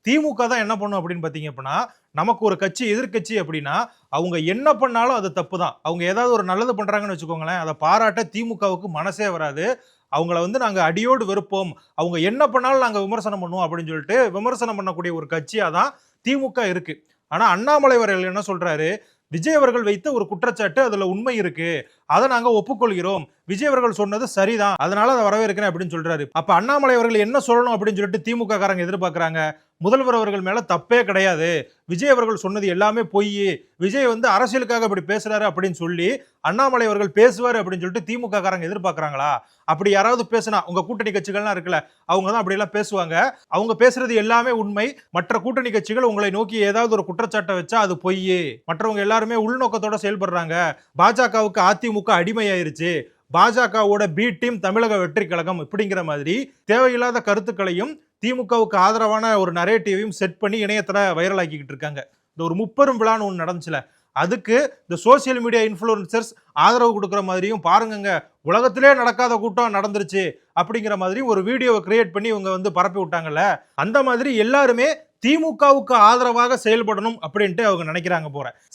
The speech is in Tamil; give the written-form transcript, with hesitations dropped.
திமுக தான் என்ன பண்ணும் அப்படின்னு பாத்தீங்க அப்படின்னா, நமக்கு ஒரு கட்சி எதிர்க்கட்சி அப்படின்னா, அவங்க என்ன பண்ணாலும் அது தப்பு தான். அவங்க ஏதாவது ஒரு நல்லது பண்றாங்கன்னு வச்சுக்கோங்களேன், அத பாராட்ட திமுகவுக்கு மனசே வராது. அவங்கள வந்து நாங்க அடியோடு வெறுப்போம். அவங்க என்ன பண்ணாலும் நாங்க விமர்சனம் பண்ணுவோம் அப்படின்னு சொல்லிட்டு விமர்சனம் பண்ணக்கூடிய ஒரு கட்சியா தான் திமுக இருக்கு. ஆனா அண்ணாமலை அவர்கள் என்ன சொல்றாரு, விஜய் அவர்கள் வைத்த ஒரு குற்றச்சாட்டு அதுல உண்மை இருக்கு. அத நாங்க ஒப்புக்கொள்கிறோம். விஜய் அவர்கள் சொன்னது சரிதான். அதனால அத வரவேற்கிறேன் அப்படின்னு சொல்றாரு. அப்ப அண்ணாமலை அவர்கள் என்ன சொல்லணும் அப்படின்னு சொல்லிட்டு திமுக காரங்க எதிர்பார்க்கறாங்க. முதல்வர் அவர்கள் மேல தப்பே கிடையாது. விஜய் அவர்கள் சொன்னது எல்லாமே பொய்யி. விஜய் வந்து அரசியலுக்காக இப்படி பேசுறாரு அப்படின்னு சொல்லி அண்ணாமலை அவர்கள் பேசுவாரு அப்படின்னு சொல்லிட்டு திமுக காரங்க எதிர்பார்க்கறாங்களா? அப்படி யாராவது பேசினா உங்க கூட்டணி கட்சிகள்லாம் இருக்குல்ல, அவங்க தான் அப்படி எல்லாம் பேசுவாங்க. அவங்க பேசுறது எல்லாமே உண்மை. மற்ற கூட்டணி கட்சிகள் உங்களை நோக்கி ஏதாவது ஒரு குற்றச்சாட்டை வச்சா அது பொய்யி. மற்றவங்க எல்லாருமே உள்நோக்கத்தோட செயல்படுறாங்க. பாஜகவுக்கு அதிமுக அடிமையாயிருச்சு. பாஜகவோட பி டீம் தமிழக வெற்றி கழகம் இப்படிங்கிற மாதிரி தேவையில்லாத கருத்துக்களையும் திமுகவுக்கு ஆதரவான ஒரு நரேட்டிவையும் செட் பண்ணி இணையத்துல வைரல் ஆக்கிக்கிட்டு இருக்காங்க. இந்த ஒரு முப்பெரும் விழான்னு ஒன்று நடந்துச்சுல, அதுக்கு இந்த சோசியல் மீடியா இன்ஃப்ளூயன்சர்ஸ் ஆதரவு கொடுக்குற மாதிரியும் பாருங்கங்க உலகத்திலே நடக்காத கூட்டம் நடந்துருச்சு அப்படிங்கிற மாதிரி ஒரு வீடியோவை கிரியேட் பண்ணி இவங்க வந்து பரப்பி விட்டாங்கல்ல, அந்த மாதிரி எல்லாருமே திமுகவுக்கு ஆதரவாக செயல்படணும் அப்படின்ட்டு அவங்க நினைக்கிறாங்க போற.